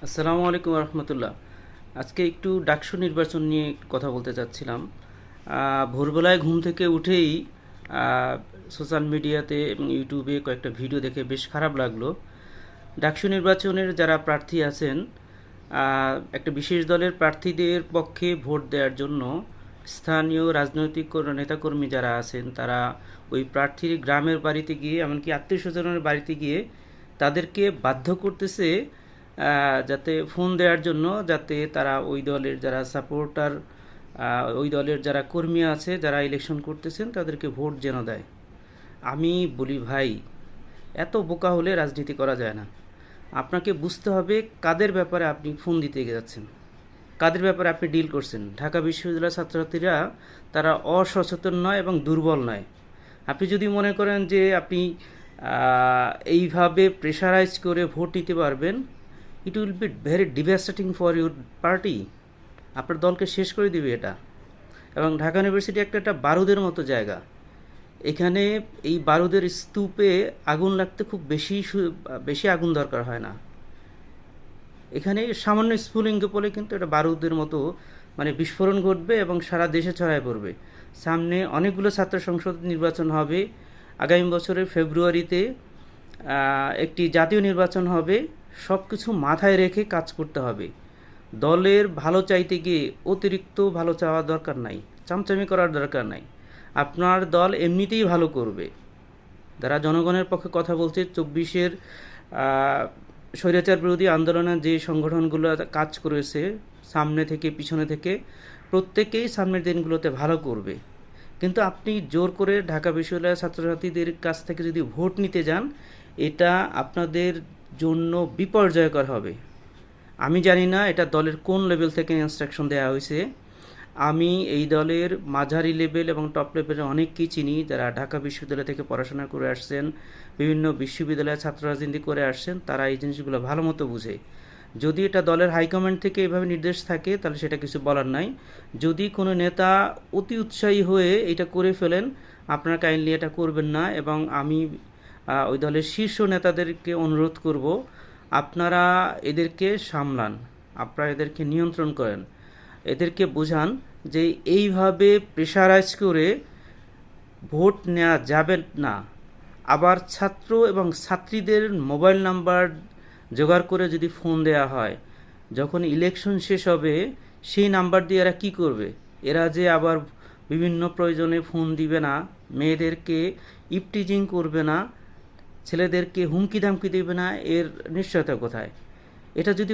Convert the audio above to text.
আসসালামু আলাইকুম রহমতুল্লাহ। আজকে একটু ডাকসু নির্বাচন নিয়ে কথা বলতে চাচ্ছিলাম। ভোরবেলায় ঘুম থেকে উঠেই সোশ্যাল মিডিয়াতে এবং ইউটিউবে কয়েকটা ভিডিও দেখে বেশ খারাপ লাগলো। ডাকসু নির্বাচনের যারা প্রার্থী আছেন, একটা বিশেষ দলের প্রার্থীদের পক্ষে ভোট দেওয়ার জন্য স্থানীয় রাজনৈতিক নেতাকর্মী যারা আছেন তারা ওই প্রার্থীর গ্রামের বাড়িতে গিয়ে, এমনকি আত্মীয় স্বজনের বাড়িতে গিয়ে তাদেরকে বাধ্য করতেছে যাতে ফোন দেওয়ার জন্য, যাতে তারা ওই দলের যারা সাপোর্টার, ওই দলের যারা কর্মী আছে যারা ইলেকশন করতেছেন তাদেরকে ভোট যেন দেয়। আমি বলি ভাই, এত বোকা হলে রাজনীতি করা যায় না। আপনাকে বুঝতে হবে কাদের ব্যাপারে আপনি ফোন দিতে যাচ্ছেন, কাদের ব্যাপারে আপনি ডিল করছেন। ঢাকা বিশ্ববিদ্যালয়ের ছাত্রছাত্রীরা তারা অসচেতন নয় এবং দুর্বল নয়। আপনি যদি মনে করেন যে আপনি এইভাবে প্রেশারাইজ করে ভোট নিতে পারবেন, it will be very devastating for your party. আপনার দলকে শেষ করে দিবে এটা। এবং ঢাকা ইউনিভার্সিটি একটা বারুদের মতো জায়গা। এখানে এই বারুদের স্তূপে আগুন লাগতে খুব বেশি আগুন দরকার হয় না। এখানে সামান্য স্ফুলিঙ্গ পড়লে কিন্তু এটা বারুদের মতো বিস্ফোরণ ঘটবে এবং সারা দেশে ছড়ায় পড়বে। সামনে অনেকগুলো ছাত্র সংসদ নির্বাচন হবে। আগামী বছরের ফেব্রুয়ারিতে একটি জাতীয় নির্বাচন হবে। সব কিছু মাথায় রেখে কাজ করতে হবে। দলের ভালো চাইতে গিয়ে অতিরিক্ত ভালো চাওয়ার দরকার নাই, চামচামি করার দরকার নাই। আপনার দল এমনিতেই ভালো করবে। যারা জনগণের পক্ষে কথা বলছে, 24-এর স্বৈরাচার বিরোধী আন্দোলনের যে সংগঠনগুলো কাজ করেছে সামনে থেকে পিছনে থেকে, প্রত্যেকেই সামনের দিনগুলোতে ভালো করবে। কিন্তু আপনি জোর করে ঢাকা বিশ্ববিদ্যালয়ের ছাত্রছাত্রীদের কাছ থেকে যদি ভোট নিতে যান, এটা আপনাদের জন্য বিপর্যয়কর হবে। আমি জানি না এটা দলের কোন লেভেল থেকে ইনস্ট্রাকশন দেওয়া হয়েছে। আমি এই দলের মাঝারি লেভেল এবং টপ লেভেলের অনেককেই চিনি, যারা ঢাকা বিশ্ববিদ্যালয় থেকে পড়াশোনা করে আসছেন, বিভিন্ন বিশ্ববিদ্যালয়ে ছাত্র রাজনীতি করে আসছেন। তারা এই জিনিসগুলো ভালো মতো বুঝে। যদি এটা দলের হাইকমান্ড থেকে এভাবে নির্দেশ থাকে তাহলে সেটা কিছু বলার নাই। যদি কোনো নেতা অতি উৎসাহী হয়ে এটা করে ফেলেন, আপনারা কাইন্ডলি এটা করবেন না। এবং আমি ওই দলের শীর্ষ নেতাদেরকে অনুরোধ করব, আপনারা এদেরকে সামলান, আপনারা এদেরকে নিয়ন্ত্রণ করেন, এদেরকে বোঝান যে এইভাবে প্রেশারাইজ করে ভোট নেওয়া যাবে না। আবার ছাত্র এবং ছাত্রীদের মোবাইল নাম্বার জোগাড় করে যদি ফোন দেওয়া হয়, যখন ইলেকশন শেষ হবে সেই নাম্বার দিয়ে এরা কী করবে? এরা যে আবার বিভিন্ন প্রয়োজনে ফোন দিবে না, মেয়েদেরকে ইপটিজিং করবে না, ছেলেদেরকে হুমকি ধামকি দেবে না, এর নিশ্চয়তা কোথায়? এটা যদি